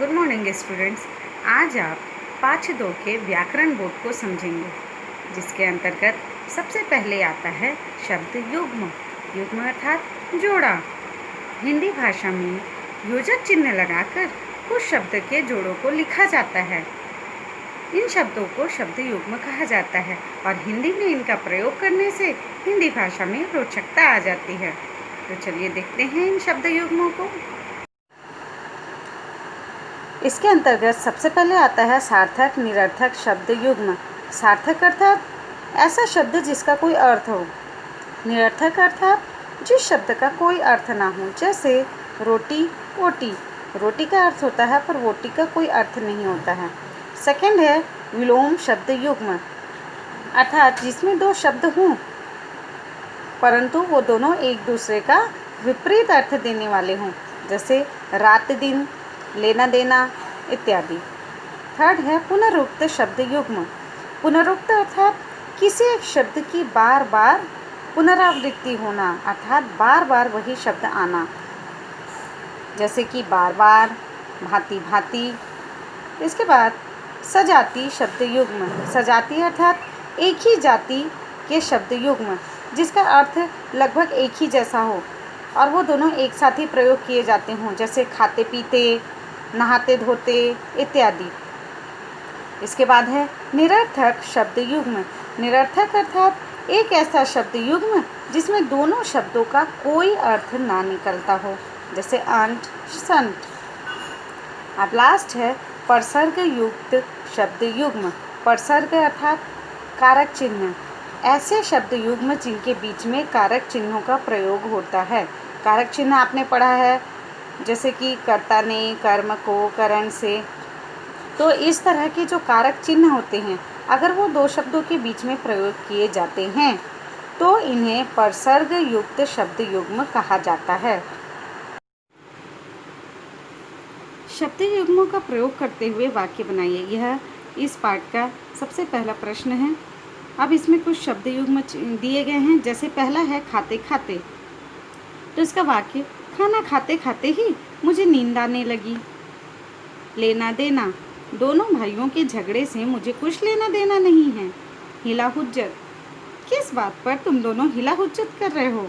Good morning students. आज आप पाठ 2 के व्याकरण बोध को समझेंगे, जिसके अंतर्गत सबसे पहले आता है शब्द युग्म। युग्म अर्थात जोड़ा। हिंदी भाषा में योजक चिन्ह लगाकर कुछ शब्द के जोड़ों को लिखा जाता है। इन शब्दों को शब्द युग्म कहा जाता है और हिंदी में इनका प्रयोग करने से हिंदी भाषा में रोचकता आ जाती है। तो चलिए देखते हैं इन शब्द युग्मों को। इसके अंतर्गत सबसे पहले आता है सार्थक निरर्थक शब्द युग्म। सार्थक अर्थात ऐसा शब्द जिसका कोई अर्थ हो। निरर्थक अर्थात जिस शब्द का कोई अर्थ ना हो, जैसे रोटी ओटी। रोटी का अर्थ होता है पर ओटी का कोई अर्थ नहीं होता है। सेकंड है विलोम शब्द युग्म, अर्थात जिसमें दो शब्द हों परंतु वो दोनों एक दूसरे का विपरीत अर्थ देने वाले हों, जैसे रात दिन, लेना देना इत्यादि। थर्ड है पुनरुक्त शब्द युग्म। पुनरुक्त अर्थात किसी एक शब्द की बार बार पुनरावृत्ति होना, अर्थात बार बार वही शब्द आना, जैसे कि बार बार, भांति भांति। इसके बाद सजाति शब्द युग्म। सजाति अर्थात एक ही जाति के शब्द युग्म, जिसका अर्थ लगभग एक ही जैसा हो और वो दोनों एक साथ ही प्रयोग किए जाते हों, जैसे खाते पीते, नहाते धोते इत्यादि। इसके बाद है निरर्थक शब्द युग्म। निरर्थक अर्थात एक ऐसा शब्द युग्म जिसमें दोनों शब्दों का कोई अर्थ ना निकलता हो, जैसे अंट संट। अब लास्ट है परसर्ग युक्त शब्द युग्म। परसर्ग अर्थात कारक चिन्ह। ऐसे शब्द युग्म जिनके बीच में कारक चिन्हों का प्रयोग होता है। कारक चिन्ह आपने पढ़ा है, जैसे कि कर्ता ने, कर्म को, करण से। तो इस तरह के जो कारक चिन्ह होते हैं, अगर वो दो शब्दों के बीच में प्रयोग किए जाते हैं तो इन्हें परसर्ग युक्त शब्द युग्म कहा जाता है। शब्द युग्मों का प्रयोग करते हुए वाक्य बनाइए। यह इस पाठ का सबसे पहला प्रश्न है। अब इसमें कुछ शब्द युग्म दिए गए हैं, जैसे पहला है खाते खाते। तो इसका वाक्य, खाना खाते खाते ही मुझे नींद आने लगी। लेना देना, दोनों भाइयों के झगड़े से मुझे कुछ लेना देना नहीं है। हिला हुज्जत, किस बात पर तुम दोनों हिला हुज्जत कर रहे हो।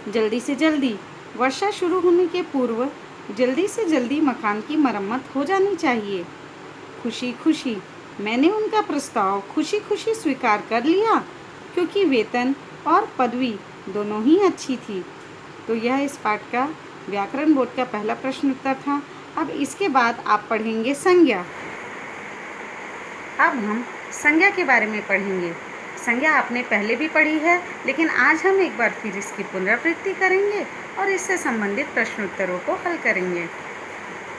जल्दी से जल्दी, वर्षा शुरू होने के पूर्व जल्दी से जल्दी मकान की मरम्मत हो जानी चाहिए। खुशी खुशी, मैंने उनका प्रस्ताव खुशी खुशी स्वीकार कर लिया, क्योंकि वेतन और पदवी दोनों ही अच्छी थी। तो यह इस पाठ का व्याकरण बोध का पहला प्रश्न उत्तर था। अब इसके बाद आप पढ़ेंगे संज्ञा। अब हम संज्ञा के बारे में पढ़ेंगे। संज्ञा आपने पहले भी पढ़ी है, लेकिन आज हम एक बार फिर इसकी पुनरावृत्ति करेंगे और इससे संबंधित प्रश्न उत्तरों को हल करेंगे।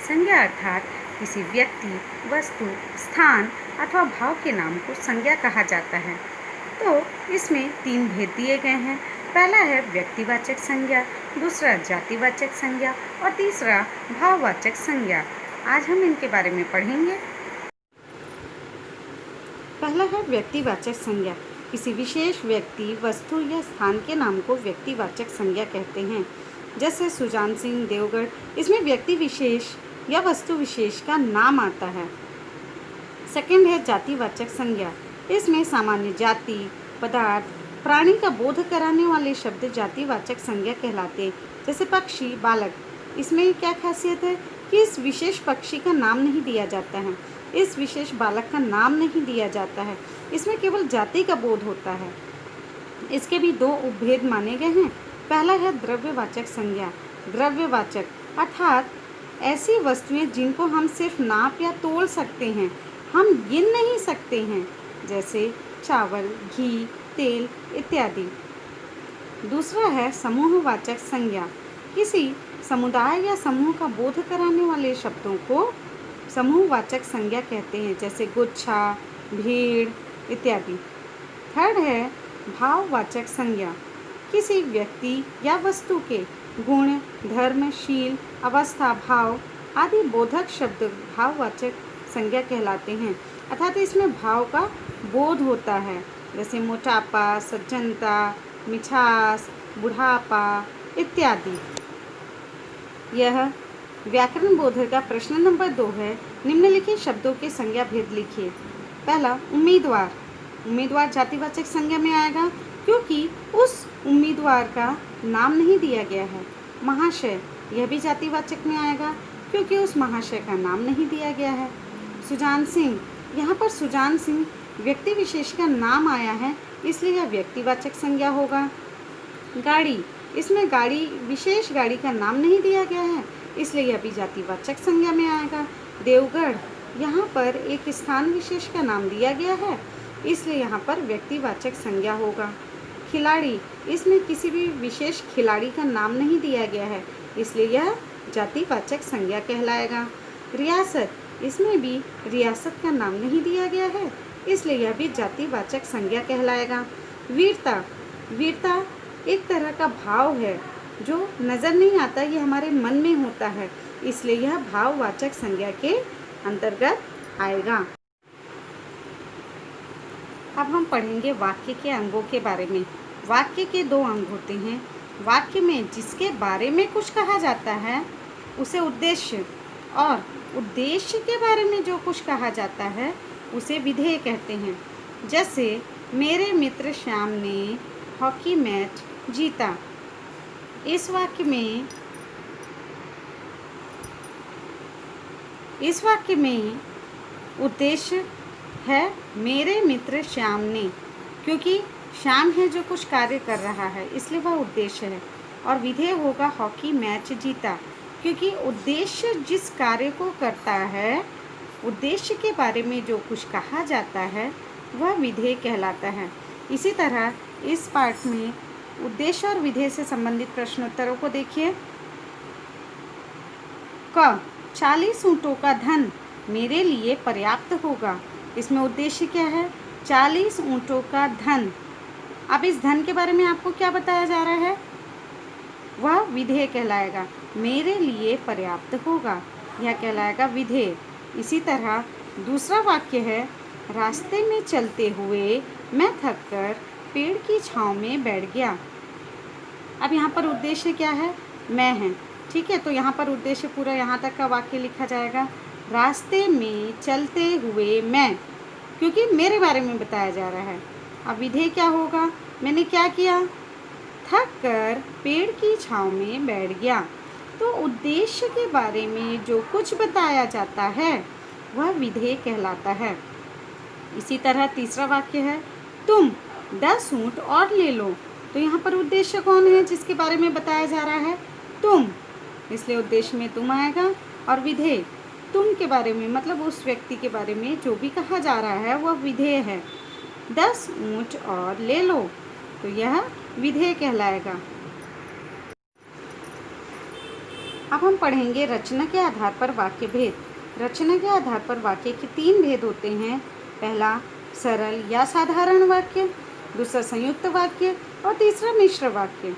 संज्ञा अर्थात किसी व्यक्ति, वस्तु, स्थान अथवा भाव के नाम को संज्ञा कहा जाता है। तो इसमें 3 भेद दिए गए हैं। पहला है व्यक्तिवाचक संज्ञा, दूसरा जातिवाचक संज्ञा और तीसरा भाववाचक संज्ञा। आज हम इनके बारे में पढ़ेंगे। पहला है व्यक्तिवाचक संज्ञा। किसी विशेष व्यक्ति, वस्तु या स्थान के नाम को व्यक्तिवाचक संज्ञा कहते हैं, जैसे सुजान सिंह देवगढ़। इसमें व्यक्ति विशेष या वस्तु विशेष का नाम आता है। सेकंड है जातिवाचक संज्ञा। इसमें सामान्य जाति, पदार्थ, प्राणी का बोध कराने वाले शब्द जातिवाचक संज्ञा कहलाते हैं, जैसे पक्षी, बालक। इसमें क्या खासियत है कि इस विशेष पक्षी का नाम नहीं दिया जाता है, इस विशेष बालक का नाम नहीं दिया जाता है, इसमें केवल जाति का बोध होता है। इसके भी 2 उपभेद माने गए हैं। पहला है द्रव्यवाचक संज्ञा। द्रव्यवाचक अर्थात ऐसी वस्तुएं जिनको हम सिर्फ नाप या तोल सकते हैं, हम गिन नहीं सकते हैं, जैसे चावल, घी, तेल इत्यादि। दूसरा है समूहवाचक संज्ञा। किसी समुदाय या समूह का बोध कराने वाले शब्दों को समूहवाचक संज्ञा कहते हैं, जैसे गुच्छा, भीड़ इत्यादि। थर्ड है भाववाचक संज्ञा। किसी व्यक्ति या वस्तु के गुण, धर्म, शील, अवस्था, भाव आदि बोधक शब्द भाववाचक संज्ञा कहलाते हैं, अर्थात इसमें भाव का बोध होता है, जैसे मोटापा, सज्जनता, मिठास, बुढ़ापा इत्यादि। यह व्याकरण बोधक का प्रश्न नंबर 2 है, निम्नलिखित शब्दों के संज्ञा भेद लिखिए। पहला, उम्मीदवार। उम्मीदवार जातिवाचक संज्ञा में आएगा क्योंकि उस उम्मीदवार का नाम नहीं दिया गया है। महाशय, यह भी जातिवाचक में आएगा क्योंकि उस महाशय का नाम नहीं दिया गया है। सुजान सिंह, यहाँ पर सुजान सिंह व्यक्ति विशेष का नाम आया है, इसलिए यह व्यक्तिवाचक संज्ञा होगा। गाड़ी, इसमें गाड़ी विशेष गाड़ी का नाम नहीं दिया गया है, इसलिए यह भी जातिवाचक संज्ञा में आएगा। देवगढ़, यहाँ पर एक स्थान विशेष का नाम दिया गया है, इसलिए यहाँ पर व्यक्तिवाचक संज्ञा होगा। खिलाड़ी, इसमें किसी भी विशेष खिलाड़ी का नाम नहीं दिया गया है, इसलिए यह जातिवाचक संज्ञा कहलाएगा। रियासत, इसमें भी रियासत का नाम नहीं दिया गया है, इसलिए यह भी जातिवाचक संज्ञा कहलाएगा। वीरता, वीरता एक तरह का भाव है जो नज़र नहीं आता, ये हमारे मन में होता है, इसलिए यह भाववाचक संज्ञा के अंतर्गत आएगा। अब हम पढ़ेंगे वाक्य के अंगों के बारे में। वाक्य के 2 अंग होते हैं। वाक्य में जिसके बारे में कुछ कहा जाता है उसे उद्देश्य, और उद्देश्य के बारे में जो कुछ कहा जाता है उसे विधेय कहते हैं। जैसे मेरे मित्र श्याम ने हॉकी मैच जीता। इस वाक्य में उद्देश्य है मेरे मित्र श्याम ने, क्योंकि श्याम है जो कुछ कार्य कर रहा है, इसलिए वह उद्देश्य है। और विधेय होगा हॉकी मैच जीता, क्योंकि उद्देश्य जिस कार्य को करता है, उद्देश्य के बारे में जो कुछ कहा जाता है वह विधेय कहलाता है। इसी तरह इस पाठ में उद्देश्य और विधेय से संबंधित प्रश्नोत्तरों को देखिए। क 40 ऊँटों का धन मेरे लिए पर्याप्त होगा। इसमें उद्देश्य क्या है? 40 ऊँटों का धन। अब इस धन के बारे में आपको क्या बताया जा रहा है? वह विधेय कहलाएगा। मेरे लिए पर्याप्त होगा, यह कहलाएगा विधेय। इसी तरह दूसरा वाक्य है, रास्ते में चलते हुए मैं थककर पेड़ की छांव में बैठ गया। अब यहाँ पर उद्देश्य क्या है? मैं है, ठीक है। तो यहाँ पर उद्देश्य पूरा यहाँ तक का वाक्य लिखा जाएगा, रास्ते में चलते हुए मैं, क्योंकि मेरे बारे में बताया जा रहा है। अब विधेय क्या होगा? मैंने क्या किया? थक कर पेड़ की छांव में बैठ गया। तो उद्देश्य के बारे में जो कुछ बताया जाता है वह विधेय कहलाता है। इसी तरह तीसरा वाक्य है, तुम 10 ऊँट और ले लो। तो यहाँ पर उद्देश्य कौन है जिसके बारे में बताया जा रहा है? तुम, इसलिए उद्देश्य में तुम आएगा। और विधेय तुम के बारे में, मतलब उस व्यक्ति के बारे में जो भी कहा जा रहा है वह विधेय है। 10 ऊँट और ले लो, तो यह विधेय कहलाएगा। अब हम पढ़ेंगे रचना के आधार पर वाक्य भेद। रचना के आधार पर वाक्य के 3 भेद होते हैं। पहला सरल या साधारण वाक्य, दूसरा संयुक्त वाक्य और तीसरा मिश्र वाक्य।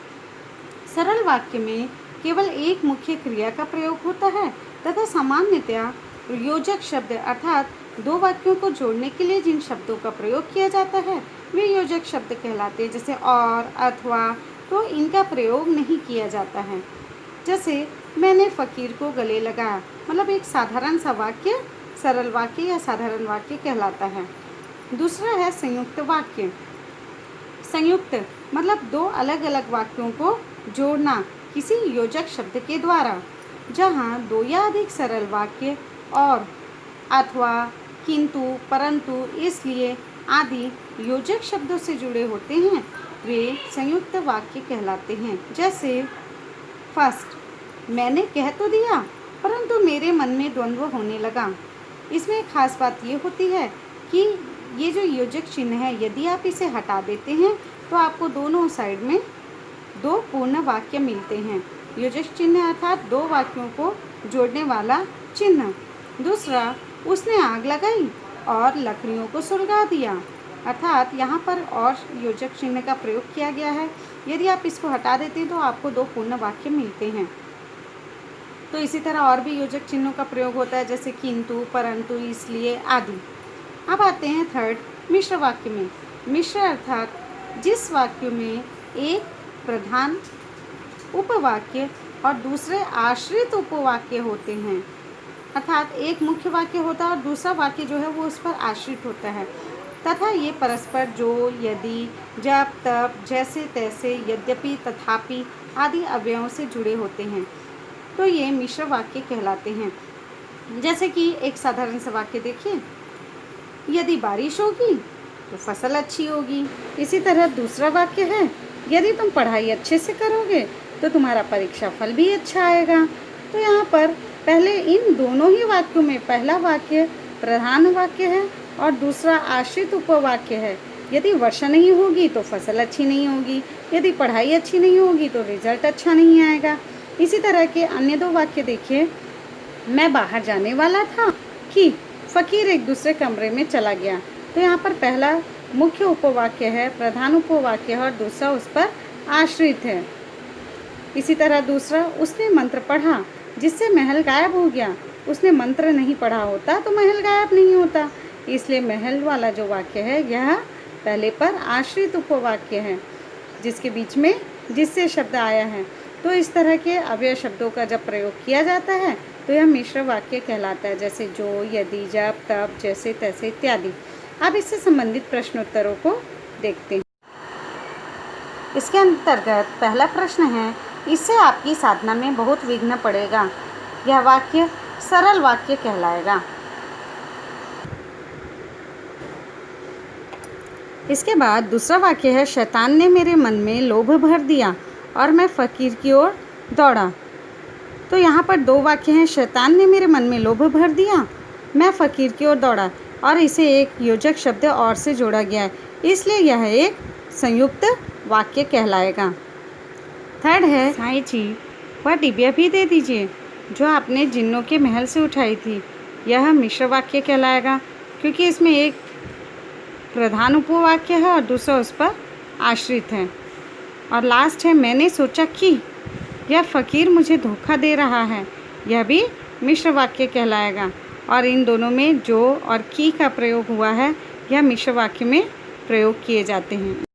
सरल वाक्य में केवल एक मुख्य क्रिया का प्रयोग होता है तथा सामान्यतया योजक शब्द अर्थात 2 वाक्यों को जोड़ने के लिए जिन शब्दों का प्रयोग किया जाता है वे योजक शब्द कहलाते हैं। जैसे और, अथवा, तो इनका प्रयोग नहीं किया जाता है। जैसे मैंने फ़कीर को गले लगाया, मतलब एक साधारण सा वाक्य सरल वाक्य या साधारण वाक्य कहलाता है। दूसरा है संयुक्त वाक्य। संयुक्त मतलब 2 अलग अलग वाक्यों को जोड़ना किसी योजक शब्द के द्वारा, जहाँ 2 या अधिक सरल वाक्य और, अथवा, किंतु, परंतु, इसलिए आदि योजक शब्दों से जुड़े होते हैं, वे संयुक्त वाक्य कहलाते हैं। जैसे फर्स्ट, मैंने कह तो दिया परंतु मेरे मन में द्वंद्व होने लगा। इसमें खास बात ये होती है कि ये जो योजक चिन्ह है, यदि आप इसे हटा देते हैं तो आपको दोनों साइड में 2 पूर्ण वाक्य मिलते हैं। योजक चिन्ह अर्थात 2 वाक्यों को जोड़ने वाला चिन्ह। दूसरा, उसने आग लगाई और लकड़ियों को सुलगा दिया, अर्थात यहाँ पर और योजक चिन्ह का प्रयोग किया गया है। यदि आप इसको हटा देते हैं तो आपको 2 पूर्ण वाक्य मिलते हैं। तो इसी तरह और भी योजक चिन्हों का प्रयोग होता है, जैसे किंतु, परंतु, इसलिए आदि। अब आते हैं थर्ड, मिश्र वाक्य में। मिश्र अर्थात जिस वाक्य में एक प्रधान उपवाक्य और दूसरे आश्रित उपवाक्य होते हैं। अर्थात एक मुख्य वाक्य होता है और दूसरा वाक्य जो है वो उस पर आश्रित होता है, तथा ये परस्पर जो, यदि, जब, तब, जैसे तैसे, यद्यपि, तथापि आदि अवयवों से जुड़े होते हैं, तो ये मिश्र वाक्य कहलाते हैं। जैसे कि एक साधारण सा वाक्य देखिए, यदि बारिश होगी तो फसल अच्छी होगी। इसी तरह दूसरा वाक्य है, यदि तुम पढ़ाई अच्छे से करोगे तो तुम्हारा परीक्षा फल भी अच्छा आएगा। तो यहाँ पर पहले इन दोनों ही वाक्यों में पहला वाक्य प्रधान वाक्य है और दूसरा आश्रित उपवाक्य है। यदि वर्षा नहीं होगी तो फसल अच्छी नहीं होगी, यदि पढ़ाई अच्छी नहीं होगी तो रिजल्ट अच्छा नहीं आएगा। इसी तरह के अन्य दो वाक्य देखिए, मैं बाहर जाने वाला था कि फ़कीर एक दूसरे कमरे में चला गया। तो यहाँ पर पहला मुख्य उपवाक्य है, प्रधान उपवाक्य है और दूसरा उस पर आश्रित है। इसी तरह दूसरा, उसने मंत्र पढ़ा जिससे महल गायब हो गया। उसने मंत्र नहीं पढ़ा होता तो महल गायब नहीं होता, इसलिए महल वाला जो वाक्य है यह पहले पर आश्रित उपवाक्य है जिसके बीच में जिससे शब्द आया है। तो इस तरह के अव्यय शब्दों का जब प्रयोग किया जाता है तो यह मिश्र वाक्य कहलाता है, जैसे जो, यदि, जब, तब, जैसे तैसे इत्यादि। अब इससे संबंधित प्रश्नोत्तरों को देखते हैं। इसके अंतर्गत पहला प्रश्न है, इससे आपकी साधना में बहुत विघ्न पड़ेगा। यह वाक्य सरल वाक्य कहलाएगा। इसके बाद दूसरा वाक्य है, शैतान ने मेरे मन में लोभ भर दिया और मैं फ़कीर की ओर दौड़ा। तो यहाँ पर दो वाक्य हैं, शैतान ने मेरे मन में लोभ भर दिया, मैं फ़कीर की ओर दौड़ा, और इसे एक योजक शब्द और से जोड़ा गया है, इसलिए यह एक संयुक्त वाक्य कहलाएगा। थर्ड है, साईं जी वह डिबिया भी दे दीजिए जो आपने जिन्नों के महल से उठाई थी। यह मिश्र वाक्य कहलाएगा क्योंकि इसमें एक प्रधान उपवाक्य है और दूसरा उस पर आश्रित है। और लास्ट है, मैंने सोचा कि यह फ़कीर मुझे धोखा दे रहा है। यह भी मिश्र वाक्य कहलाएगा और इन दोनों में जो और की का प्रयोग हुआ है यह मिश्र वाक्य में प्रयोग किए जाते हैं।